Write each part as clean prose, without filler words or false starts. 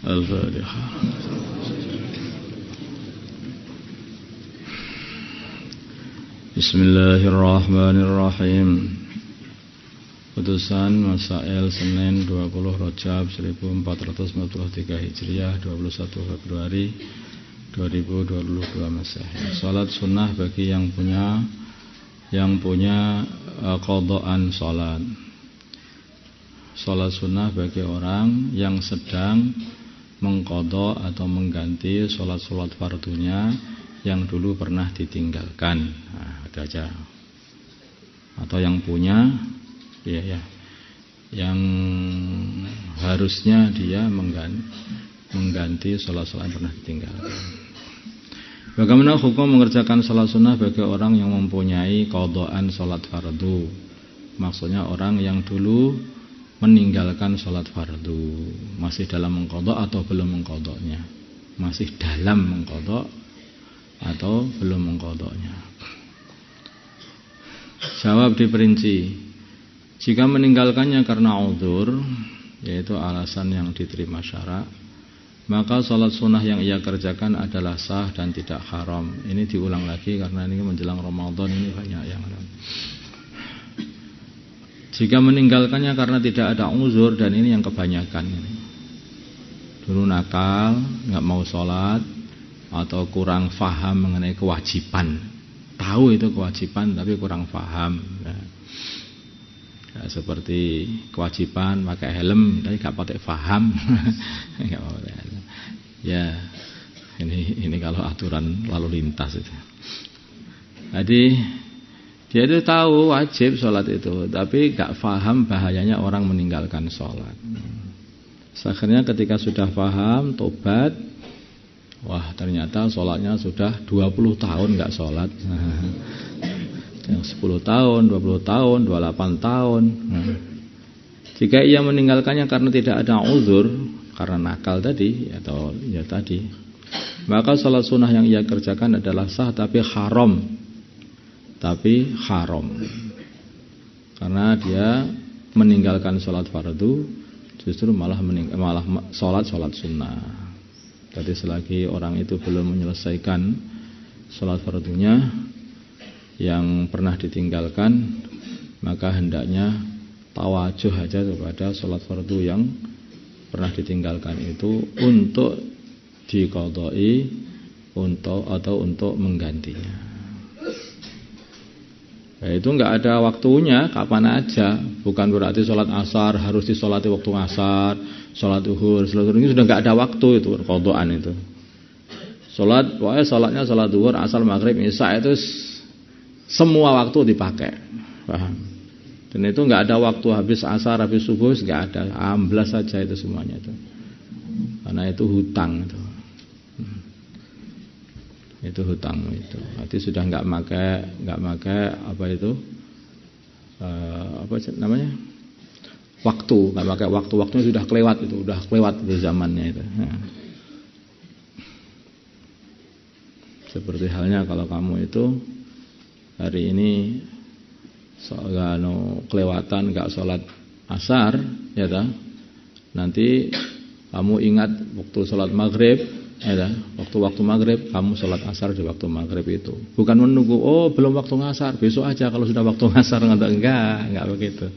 Al-Fatihah. Bismillahirrahmanirrahim. Putusan Masail Senin 20 Rajab 1443 Hijriah 21 Februari 2022 Masehi. Salat sunnah bagi yang punya qadhaan salat. Salat sunnah bagi orang yang sedang mengqadha atau mengganti salat-salat fardunya yang dulu pernah ditinggalkan. Nah, ada aja. Atau yang punya yang harusnya dia mengganti salat-salat yang pernah ditinggalkan. Bagaimana hukum mengerjakan salat sunnah bagi orang yang mempunyai qadhaan salat fardu? Maksudnya orang yang dulu meninggalkan salat fardu, masih dalam mengqadha atau belum mengqadhanya, masih dalam mengqadha atau belum mengqadhanya. Jawab diperinci. Jika meninggalkannya karena uzur, yaitu alasan yang diterima syara', maka salat sunnah yang ia kerjakan adalah sah dan tidak haram. Ini diulang lagi karena ini menjelang Ramadan, ini banyak yang jika meninggalkannya karena tidak ada uzur, dan ini yang kebanyakan ini. Dulu nakal, nggak mau sholat, atau kurang faham mengenai kewajiban. Tahu itu kewajiban tapi kurang faham. Ya, seperti kewajiban pakai helm tapi nggak pakai faham. Ya, ini kalau aturan lalu lintas itu. Jadi dia itu tahu wajib sholat itu, tapi gak paham bahayanya orang meninggalkan sholat. Akhirnya ketika sudah paham, tobat, wah ternyata sholatnya sudah 20 tahun gak sholat. Yang 10 tahun, 20 tahun, 28 tahun. Jika ia meninggalkannya karena tidak ada uzur, karena nakal tadi, atau ya tadi, maka sholat sunnah yang ia kerjakan adalah sah tapi haram. Karena dia meninggalkan sholat fardu, justru malah sholat sunnah. Jadi selagi orang itu belum menyelesaikan sholat fardunya yang pernah ditinggalkan, maka hendaknya tawajuh aja kepada sholat fardu yang pernah ditinggalkan itu untuk diqadai atau untuk menggantinya. Ya, itu enggak ada waktunya, kapan aja. Bukan berarti sholat asar harus disolati waktu asar, sholat zuhur, ini sudah enggak ada waktu itu, qadhaan itu. Sholatnya sholat zuhur, asar, maghrib, isya itu semua waktu dipakai. Paham? Dan itu enggak ada waktu habis asar, habis subuh, enggak ada. Amblas saja itu semuanya itu. Karena itu hutang itu. Itu hutangmu itu. Berarti sudah enggak pakai apa itu? Apa namanya? Waktu, enggak pakai waktu. Waktunya sudah kelewat itu, udah kelewat itu zamannya itu. Nah. Seperti halnya kalau kamu itu hari ini kelewatan enggak sholat asar, ya ta? Nanti kamu ingat waktu sholat maghrib, ya, waktu maghrib kamu sholat asar di waktu maghrib itu. Bukan menunggu, belum waktu ngasar, besok aja kalau sudah waktu ngasar. Enggak begitu.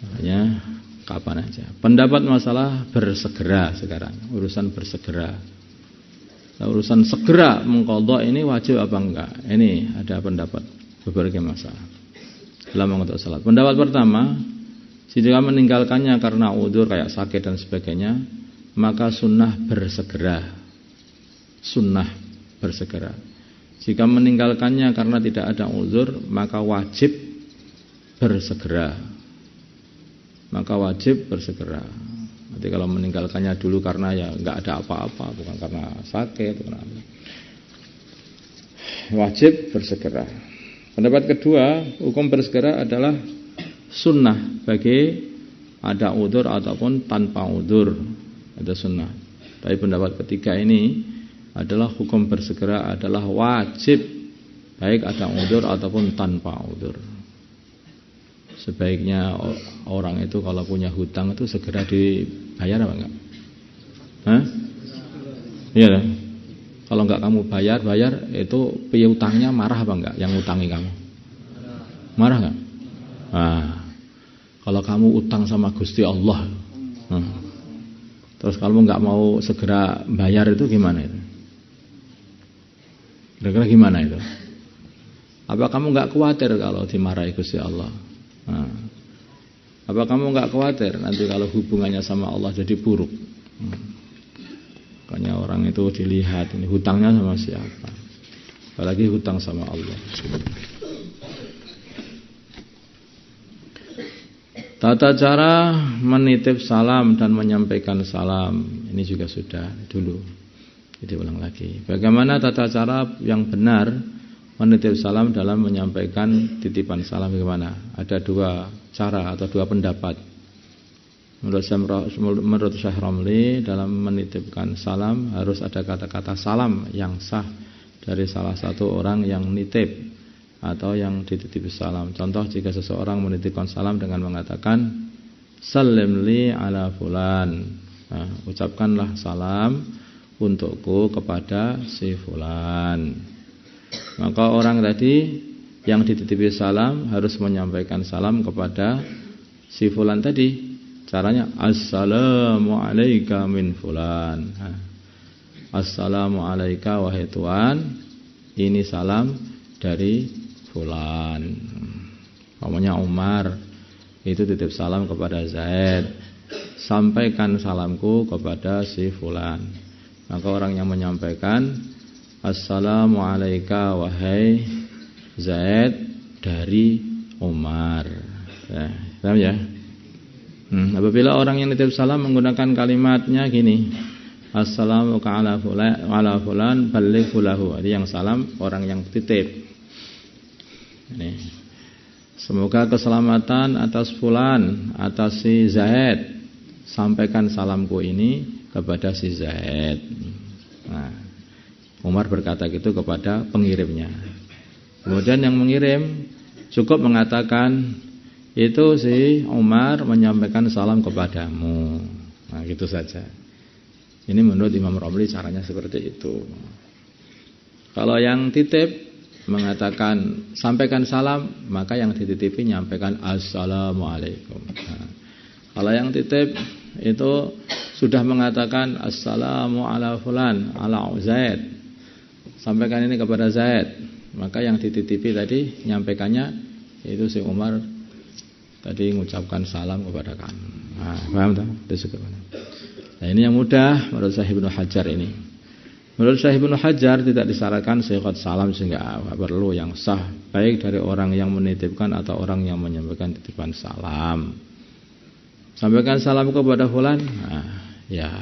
Makanya kapan aja. Pendapat masalah bersegera sekarang, urusan bersegera. Nah, urusan segera mengqadha ini wajib apa enggak? Ini ada pendapat beberapa masalah dalam mengqadha salat. Pendapat pertama, jika meninggalkannya karena udzur kayak sakit dan sebagainya, maka sunnah bersegera. Jika meninggalkannya karena tidak ada udzur, maka wajib bersegera. Nanti kalau meninggalkannya dulu karena ya nggak ada apa-apa, bukan karena sakit, wajib bersegera. Pendapat kedua, hukum bersegera adalah sunnah bagi ada udzur ataupun tanpa udzur, ada sunnah. Tapi pendapat ketiga ini adalah hukum bersegera adalah wajib, baik ada udzur ataupun tanpa udzur. sebaiknya orang itu kalau punya hutang itu segera dibayar apa enggak? Hah? Iya kan? Kalau enggak kamu bayar itu piutangnya marah apa enggak yang ngutangi kamu? Marah enggak? Nah, kalau kamu utang sama Gusti Allah, terus kamu enggak mau segera bayar itu gimana itu? Kira-kira gimana itu? Apa kamu enggak khawatir kalau dimarahi Gusti Allah? Nah, apa kamu enggak khawatir nanti kalau hubungannya sama Allah jadi buruk? Makanya orang itu dilihat ini hutangnya sama siapa, apalagi hutang sama Allah. Tata cara menitip salam dan menyampaikan salam ini juga sudah dulu. Jadi ulang lagi. Bagaimana tata cara yang benar menitip salam dalam menyampaikan titipan salam bagaimana? Ada dua cara atau dua pendapat. Menurut Syekh Romli dalam menitipkan salam harus ada kata-kata salam yang sah dari salah satu orang yang nitip atau yang dititipi salam. Contoh jika seseorang menitipkan salam dengan mengatakan salim li ala fulan, nah, ucapkanlah salam untukku kepada si fulan. Maka orang tadi yang dititipi salam harus menyampaikan salam kepada si fulan tadi. Caranya assalamu alayka min fulan. Assalamu alayka wahai Tuhan, ini salam dari fulan. Namanya Umar itu titip salam kepada Zaid, sampaikan salamku kepada si fulan. Maka orang yang menyampaikan assalamu alayka wahai Zaid dari Umar. Paham ya? Apabila orang yang nitip salam menggunakan kalimatnya gini, assalamu ala fulan ballighu lahu. Jadi yang salam orang yang titip. Ini. Semoga keselamatan atas fulan, atas si Zaid. Sampaikan salamku ini kepada si Zaid. Nah, Umar berkata gitu kepada pengirimnya. Kemudian yang mengirim cukup mengatakan itu si Umar menyampaikan salam kepadamu. Nah, gitu saja. Ini menurut Imam Romli caranya seperti itu. Kalau yang titip mengatakan sampaikan salam, maka yang dititipi nyampaikan assalamualaikum. Nah, kalau yang titip itu sudah mengatakan assalamu ala fulan ala Zaid, sampaikan ini kepada Zaid, maka yang dititipi tadi nyampaikannya itu si Umar tadi mengucapkan salam kepada kamu. Nah, paham tak? Nah, ini yang mudah menurut Syekh Ibnu Hajar ini. Menurut Syekh Ibnu Hajar tidak disyaratkan siqat salam sehingga perlu yang sah baik dari orang yang menitipkan atau orang yang menyampaikan titipan salam. Sampaikan salam kepada fulan, nah, ya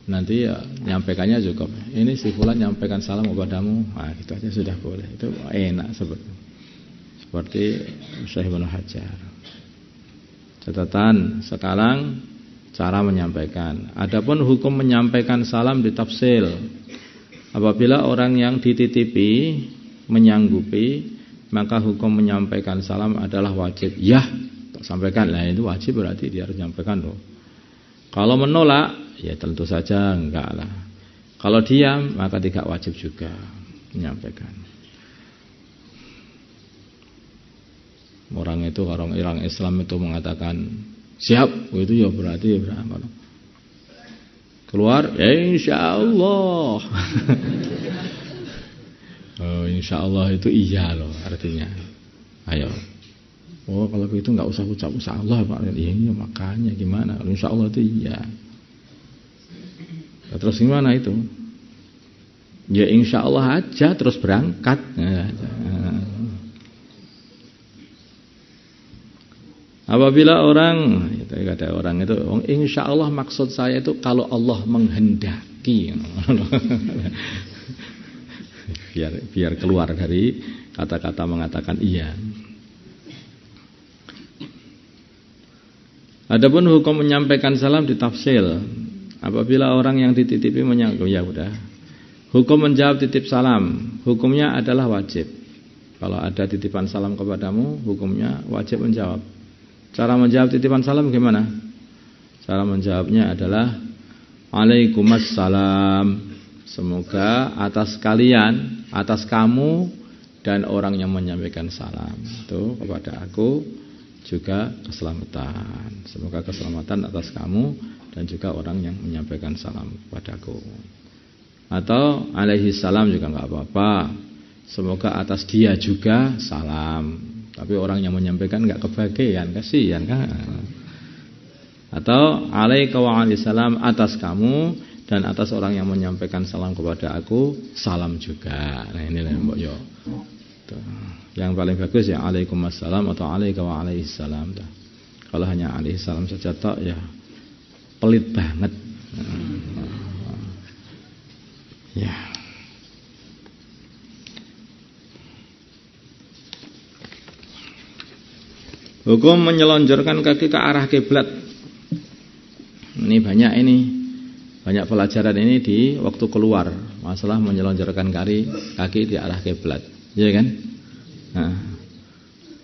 nanti ya nyampaikannya cukup. Ini si fulan nyampaikan salam kepadamu, nah itu aja sudah boleh. Itu enak seperti Syekh Ibnu Hajar. Catatan sekarang cara menyampaikan. Adapun hukum menyampaikan salam ditafsil. Apabila orang yang dititipi menyanggupi, maka hukum menyampaikan salam adalah wajib. Ya, sampaikan. Nah, itu wajib berarti dia harus menyampaikan loh. Kalau menolak, ya tentu saja enggak lah. Kalau diam, maka tidak wajib juga menyampaikan. Orang itu kalau orang Islam itu mengatakan siap, itu ya berarti ya berangkat. Keluar, ya insyaallah. Oh, insyaallah itu iya loh artinya. Ayo. Oh, kalau begitu enggak usah ucap insyaallah Pak. Iya, makanya gimana? Kalau insyaallah itu iya. Nah, terus gimana itu? Ya insyaallah aja terus berangkat. Apabila orang itu kata orang itu insya Allah maksud saya itu kalau Allah menghendaki biar keluar dari kata-kata mengatakan iya. Adapun hukum menyampaikan salam ditafsil. Apabila orang yang dititipi menyanggup, ya udah. Hukum menjawab titip salam, hukumnya adalah wajib. Kalau ada titipan salam kepadamu, hukumnya wajib menjawab. Cara menjawab titipan salam gimana? Cara menjawabnya adalah Waalaikumsalam. Semoga atas kalian, atas kamu dan orang yang menyampaikan salam itu kepada aku juga keselamatan. Semoga keselamatan atas kamu dan juga orang yang menyampaikan salam kepadaku. Atau alaihi salam juga enggak apa-apa. Semoga atas dia juga salam. Tapi orang yang menyampaikan enggak kebagian, kasihan kan. Atau alaika wa alaihi salam, atas kamu dan atas orang yang menyampaikan salam kepada aku salam juga. Nah ini lah Mbok Yo. Yang paling bagus ya alaikumussalam atau alaika wa alaihi salam. Kalau hanya alaihi salam saja tok ya pelit banget. Ya. Hukum menyelonjorkan kaki ke arah kiblat. Ini banyak pelajaran ini di waktu keluar, masalah menyelonjorkan kaki di arah kiblat, ya kan? Nah,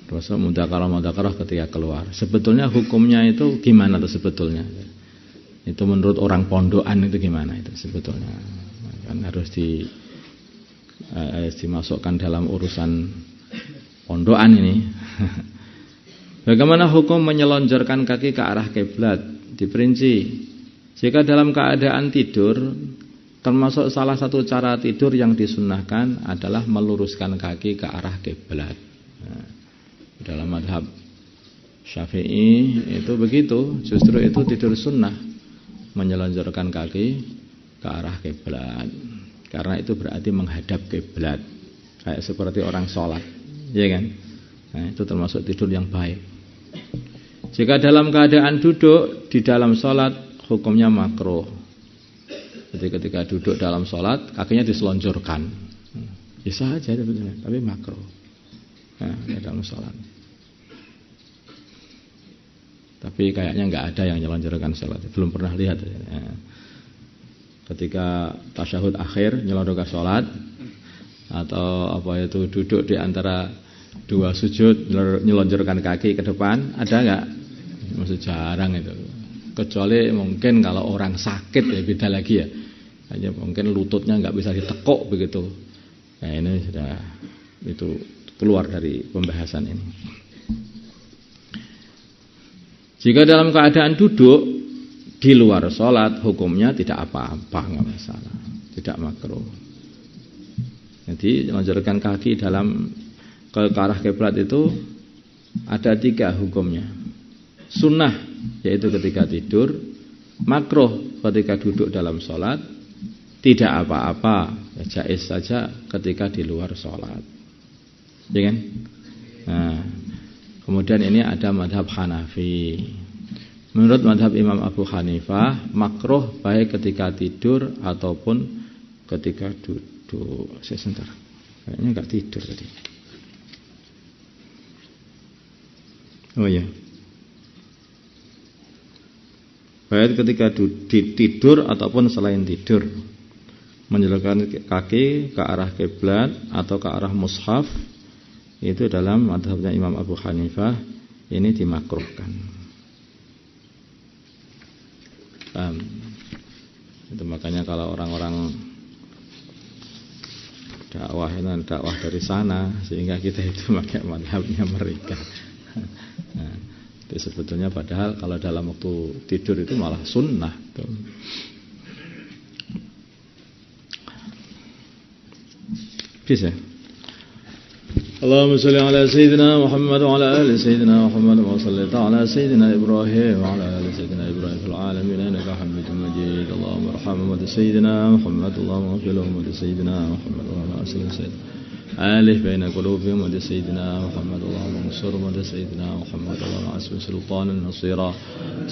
terus mudzakarah ketika keluar. Sebetulnya hukumnya itu gimana tuh sebetulnya? Itu menurut orang pondokan itu gimana itu sebetulnya? Kan harus dimasukkan dalam urusan pondokan ini. Bagaimana hukum menyelonjorkan kaki ke arah kiblat? Diperinci. Jika dalam keadaan tidur, termasuk salah satu cara tidur yang disunnahkan adalah meluruskan kaki ke arah kiblat. Nah, dalam mazhab Syafi'i itu begitu, justru itu tidur sunnah, menyelonjorkan kaki ke arah kiblat. Karena itu berarti menghadap kiblat, kayak seperti orang sholat, ya kan? Nah, itu termasuk tidur yang baik. Jika dalam keadaan duduk di dalam sholat, hukumnya makruh. Jadi ketika duduk dalam sholat, kakinya diselonjorkan. Bisa aja sebetulnya, tapi makruh. Nah, dalam sholat. Tapi kayaknya nggak ada yang nyelonjorkan sholat. Belum pernah lihat. Nah, ketika tasyahud akhir nyelonjorkan sholat, atau apa itu duduk di antara dua sujud nyelonjorkan kaki ke depan, ada nggak? Maksud jarang itu. Kecuali mungkin kalau orang sakit ya beda lagi ya. Hanya mungkin lututnya nggak bisa ditekuk begitu. Nah ini sudah itu keluar dari pembahasan ini. Jika dalam keadaan duduk di luar sholat, hukumnya tidak apa-apa, nggak masalah, tidak makruh. Jadi melonjorkan kaki dalam ke arah kiblat itu ada 3 hukumnya. Sunnah yaitu ketika tidur, makruh ketika duduk dalam sholat, tidak apa-apa, ya, jaiz saja ketika di luar sholat, ya kan? Nah, kemudian ini ada madhab Hanafi. Menurut madhab Imam Abu Hanifah, makruh baik ketika tidur ataupun ketika duduk. Sebentar, kayaknya nggak tidur tadi. Oh ya. Baik ketika tidur ataupun selain tidur, menjelekkan kaki ke arah kiblat atau ke arah mushaf, itu dalam mazhabnya Imam Abu Hanifah ini dimakruhkan. Itu makanya kalau orang-orang dakwah dari sana, sehingga kita itu pakai mazhabnya mereka. Nah, itu sebetulnya padahal kalau dalam waktu tidur itu malah sunnah tuh. Bisa. Allahumma shalli ala sayyidina Muhammad wa ala ali sayyidina Muhammad wa salli ala sayyidina Ibrahim wa ala ali sayyidina Ibrahim fil alamin innaka Hamidum Majid. Allahumma arham wa sayyidina Muhammad, Allahumma ighfir lahum wa sayyidina Muhammad wa ala ali sayyidina ألف بين قلوبهم ود سيدنا محمد اللهم انصرهم ود سيدنا محمد اللهم عزم سلطانا نصيرا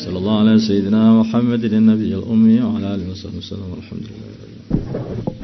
صلى الله على سيدنا محمد النبي الأمي وعلى آله وصحبه وسلم والحمد لله.